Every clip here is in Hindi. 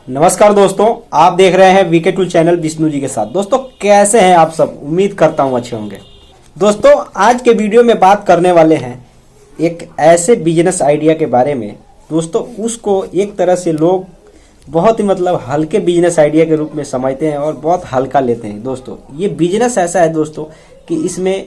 नमस्कार दोस्तों, आप देख रहे हैं VK tool channel Vishnu ji के साथ। दोस्तों कैसे हैं आप सब? उम्मीद करता हूं अच्छे होंगे। दोस्तों आज के वीडियो में बात करने वाले हैं एक ऐसे बिजनेस आइडिया के बारे में। दोस्तों उसको एक तरह से लोग बहुत ही हल्के बिजनेस आइडिया के रूप में समझते हैं और बहुत हल्का लेते हैं। दोस्तों ये बिजनेस ऐसा है दोस्तों कि इसमें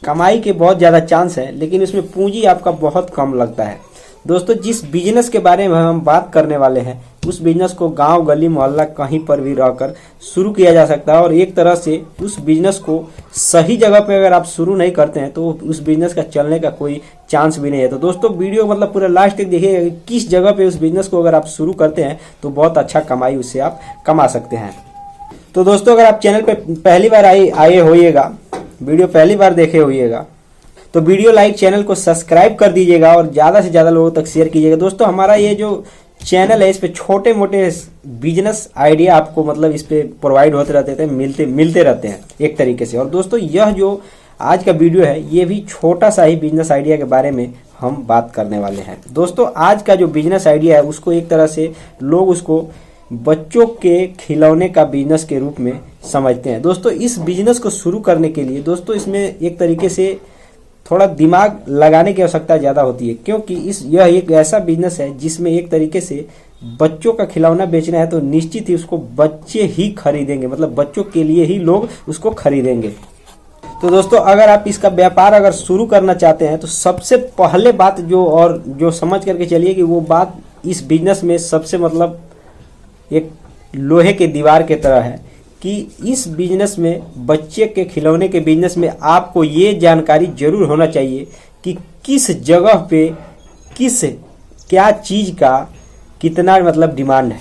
कमाई के बहुत ज़्यादा चांस है, लेकिन इसमें पूंजी आपका बहुत कम लगता है। दोस्तों जिस बिजनेस के बारे में हम बात करने वाले हैं उस बिजनेस को गांव गली मोहल्ला कहीं पर भी रहकर शुरू किया जा सकता है और एक तरह से उस बिजनेस को सही जगह पे अगर आप शुरू नहीं करते हैं तो उस बिजनेस का चलने का कोई चांस भी नहीं है। तो दोस्तों वीडियो पूरा लास्ट तक देखिएगा कि किस जगह पे उस बिजनेस को अगर आप शुरू करते हैं तो बहुत अच्छा कमाई उससे आप कमा सकते हैं। तो दोस्तों अगर आप चैनल पे पहली बार आए होइएगा, वीडियो पहली बार देखे होइएगा, तो वीडियो लाइक, चैनल को सब्सक्राइब कर दीजिएगा और ज़्यादा से ज़्यादा लोगों तक शेयर कीजिएगा। दोस्तों हमारा ये जो चैनल है इस पे छोटे मोटे बिजनेस आइडिया आपको इस पे प्रोवाइड होते रहते थे, मिलते रहते हैं एक तरीके से। और दोस्तों यह जो आज का वीडियो है ये भी छोटा सा ही बिजनेस आइडिया के बारे में हम बात करने वाले हैं। दोस्तों आज का जो बिजनेस आइडिया है उसको एक तरह से लोग उसको बच्चों के खिलौने का बिजनेस के रूप में समझते हैं। दोस्तों इस बिजनेस को शुरू करने के लिए दोस्तों इसमें एक तरीके से थोड़ा दिमाग लगाने की आवश्यकता ज़्यादा होती है, क्योंकि यह एक ऐसा बिजनेस है जिसमें एक तरीके से बच्चों का खिलौना बेचना है तो निश्चित ही उसको बच्चे ही खरीदेंगे, बच्चों के लिए ही लोग उसको खरीदेंगे। तो दोस्तों अगर आप इसका व्यापार अगर शुरू करना चाहते हैं तो सबसे पहले बात जो समझ करके चलिए कि वो बात इस बिजनेस में सबसे एक लोहे के दीवार के तरह है कि इस बिजनेस में, बच्चे के खिलौने के बिजनेस में आपको ये जानकारी जरूर होना चाहिए कि किस जगह पे क्या चीज़ का कितना डिमांड है।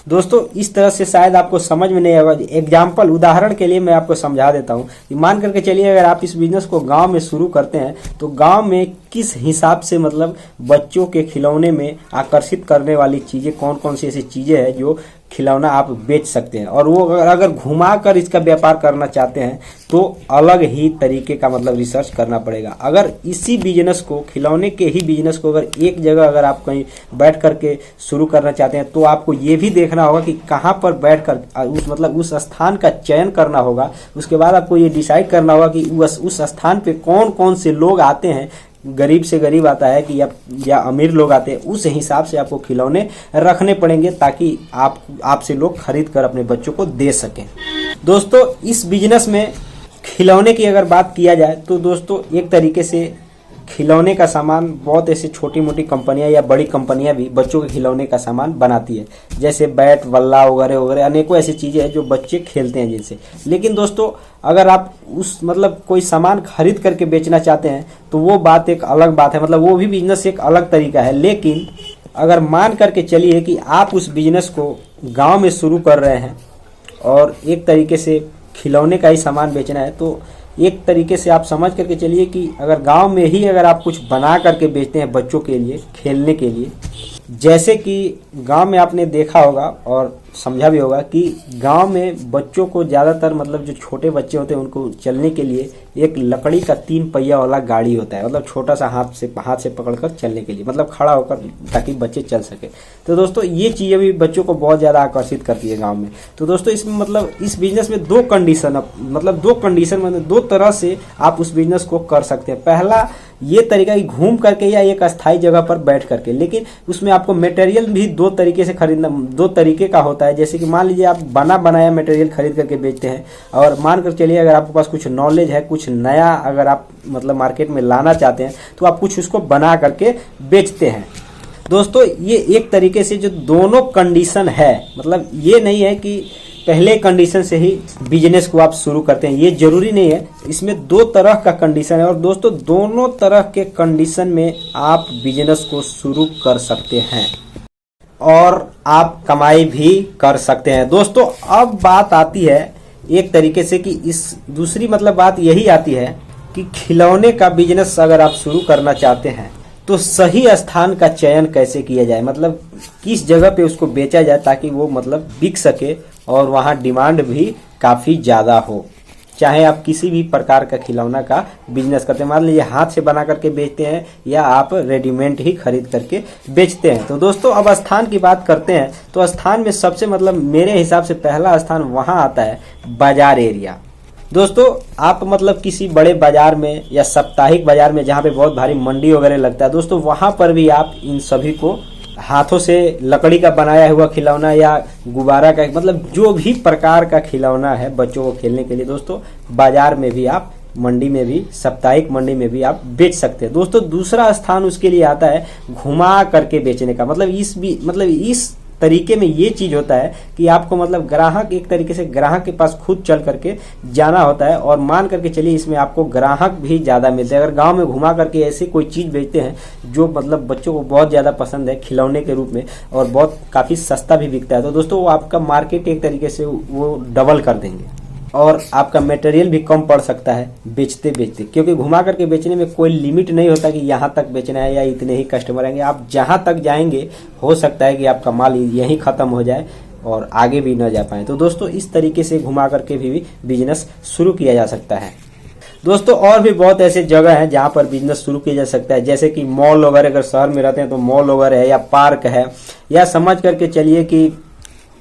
दोस्तों इस तरह से शायद आपको समझ में नहीं आएगा। एग्जाम्पल, उदाहरण के लिए मैं आपको समझा देता हूँ कि मान करके चलिए अगर आप इस बिजनेस को गांव में शुरू करते हैं तो गांव में किस हिसाब से बच्चों के खिलौने में आकर्षित करने वाली चीज़ें कौन कौन सी ऐसी चीज़ें हैं जो खिलौना आप बेच सकते हैं। और वो अगर घुमा कर इसका व्यापार करना चाहते हैं तो अलग ही तरीके का रिसर्च करना पड़ेगा। अगर इसी बिजनेस को, खिलौने के ही बिजनेस को अगर एक जगह अगर आप कहीं बैठ करके शुरू करना चाहते हैं तो आपको ये भी देखना होगा कि कहाँ पर बैठ कर उस स्थान का चयन करना होगा। उसके बाद आपको ये डिसाइड करना होगा कि उस स्थान पे कौन कौन से लोग आते हैं, गरीब से गरीब आता है कि या अमीर लोग आते हैं। उस हिसाब से आपको खिलौने रखने पड़ेंगे ताकि आपसे लोग खरीद कर अपने बच्चों को दे सकें। दोस्तों इस बिजनेस में खिलौने की अगर बात किया जाए तो दोस्तों एक तरीके से खिलौने का सामान बहुत ऐसे छोटी मोटी कंपनियां या बड़ी कंपनियां भी बच्चों के खिलौने का सामान बनाती है, जैसे बैट, बल्ला वगैरह वगैरह अनेकों ऐसी चीज़ें हैं जो बच्चे खेलते हैं जिनसे। लेकिन दोस्तों अगर आप उस कोई सामान खरीद करके बेचना चाहते हैं तो वो बात एक अलग बात है, वो भी बिजनेस एक अलग तरीका है। लेकिन अगर मान करके चलिए कि आप उस बिजनेस को गाँव में शुरू कर रहे हैं और एक तरीके से खिलौने का ही सामान बेचना है तो एक तरीके से आप समझ करके चलिए कि अगर गांव में ही अगर आप कुछ बना करके बेचते हैं बच्चों के लिए, खेलने के लिए, जैसे कि गांव में आपने देखा होगा और समझा भी होगा कि गांव में बच्चों को ज़्यादातर जो छोटे बच्चे होते हैं उनको चलने के लिए एक लकड़ी का 3 पहिया वाला गाड़ी होता है, छोटा सा हाथ से पकड़कर चलने के लिए, खड़ा होकर, ताकि बच्चे चल सके। तो दोस्तों ये चीज़ें भी बच्चों को बहुत ज़्यादा आकर्षित करती है गाँव में। तो दोस्तों इसमें इस बिजनेस में दो कंडीशन दो तरह से आप उस बिजनेस को कर सकते हैं। पहला ये तरीका कि घूम करके या एक अस्थायी जगह पर बैठ करके, लेकिन उसमें आपको मटेरियल भी दो तरीके से खरीदना, दो तरीके का होता है। जैसे कि मान लीजिए आप बना बनाया मटेरियल खरीद करके बेचते हैं और मान कर चलिए अगर आपके पास कुछ नॉलेज है, कुछ नया अगर आप मार्केट में लाना चाहते हैं तो आप कुछ उसको बना करके बेचते हैं। दोस्तों ये एक तरीके से जो दोनों कंडीशन है, ये नहीं है कि पहले कंडीशन से ही बिजनेस को आप शुरू करते हैं, ये जरूरी नहीं है। इसमें दो तरह का कंडीशन है और दोस्तों दोनों तरह के कंडीशन में आप बिजनेस को शुरू कर सकते हैं और आप कमाई भी कर सकते हैं। दोस्तों अब बात आती है एक तरीके से कि इस दूसरी बात यही आती है कि खिलौने का बिजनेस अगर आप शुरू करना चाहते हैं तो सही स्थान का चयन कैसे किया जाए, किस जगह पे उसको बेचा जाए ताकि वो बिक सके और वहाँ डिमांड भी काफ़ी ज़्यादा हो। चाहे आप किसी भी प्रकार का खिलौना का बिजनेस करते हैं, मान लीजिए हाथ से बना करके बेचते हैं या आप रेडीमेड ही खरीद करके बेचते हैं। तो दोस्तों अब स्थान की बात करते हैं, तो स्थान में सबसे मतलब मेरे हिसाब से पहला स्थान वहाँ आता है बाजार एरिया। दोस्तों आप मतलब किसी बड़े बाजार में या साप्ताहिक बाजार में जहाँ पे बहुत भारी मंडी वगैरह लगता है दोस्तों, वहाँ पर भी आप इन सभी को हाथों से लकड़ी का बनाया हुआ खिलौना या गुब्बारा का मतलब जो भी प्रकार का खिलौना है बच्चों को खेलने के लिए दोस्तों, बाजार में भी आप, मंडी में भी, साप्ताहिक मंडी में भी आप बेच सकते हैं। दोस्तों दूसरा स्थान उसके लिए आता है घुमा करके बेचने का। मतलब इस तरीके में ये चीज होता है कि आपको मतलब ग्राहक, एक तरीके से ग्राहक के पास खुद चल करके जाना होता है, और मान करके चलिए इसमें आपको ग्राहक भी ज्यादा मिलते हैं। अगर गांव में घुमा करके ऐसे कोई चीज बेचते हैं जो मतलब बच्चों को बहुत ज्यादा पसंद है खिलौने के रूप में और बहुत काफी सस्ता भी बिकता है, तो दोस्तों वो आपका मार्केट एक तरीके से वो डबल कर देंगे और आपका मटेरियल भी कम पड़ सकता है बेचते बेचते, क्योंकि घुमा करके बेचने में कोई लिमिट नहीं होता कि यहाँ तक बेचना है या इतने ही कस्टमर आएंगे। आप जहाँ तक जाएंगे हो सकता है कि आपका माल यहीं खत्म हो जाए और आगे भी न जा पाए। तो दोस्तों इस तरीके से घुमा करके भी बिजनेस शुरू किया जा सकता है। दोस्तों और भी बहुत ऐसे जगह हैं जहाँ पर बिजनेस शुरू किया जा सकता है, जैसे कि मॉल वगैरह, अगर शहर में रहते हैं तो मॉल वगैरह है या पार्क है, या समझ करके चलिए कि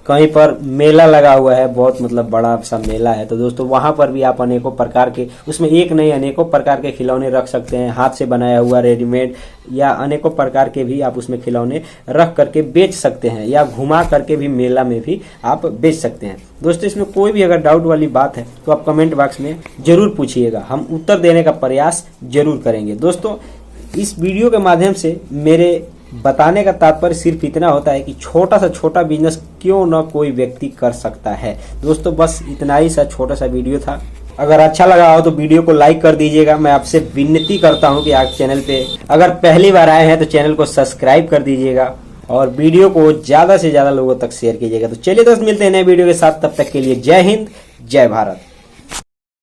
कहीं पर मेला लगा हुआ है, बहुत मतलब बड़ा सा मेला है, तो दोस्तों वहां पर भी आप अनेकों प्रकार के, उसमें एक नहीं अनेकों प्रकार के खिलौने रख सकते हैं, हाथ से बनाया हुआ, रेडीमेड, या अनेकों प्रकार के भी आप उसमें खिलौने रख करके बेच सकते हैं, या घुमा करके भी मेला में भी आप बेच सकते हैं। दोस्तों इसमें कोई भी अगर डाउट वाली बात है तो आप कमेंट बॉक्स में जरूर पूछिएगा, हम उत्तर देने का प्रयास जरूर करेंगे। दोस्तों इस वीडियो के माध्यम से मेरे बताने का तात्पर्य सिर्फ इतना होता है कि छोटा सा छोटा बिजनेस क्यों ना कोई व्यक्ति कर सकता है। दोस्तों बस इतना ही सा छोटा सा वीडियो था। अगर अच्छा लगा हो तो वीडियो को लाइक कर दीजिएगा। मैं आपसे विनती करता हूं कि आप चैनल पे अगर पहली बार आए हैं तो चैनल को सब्सक्राइब कर दीजिएगा और वीडियो को ज्यादा से ज्यादा लोगों तक शेयर कीजिएगा। तो चलिए दोस्त मिलते हैं नए वीडियो के साथ, तब तक के लिए जय हिंद, जय भारत।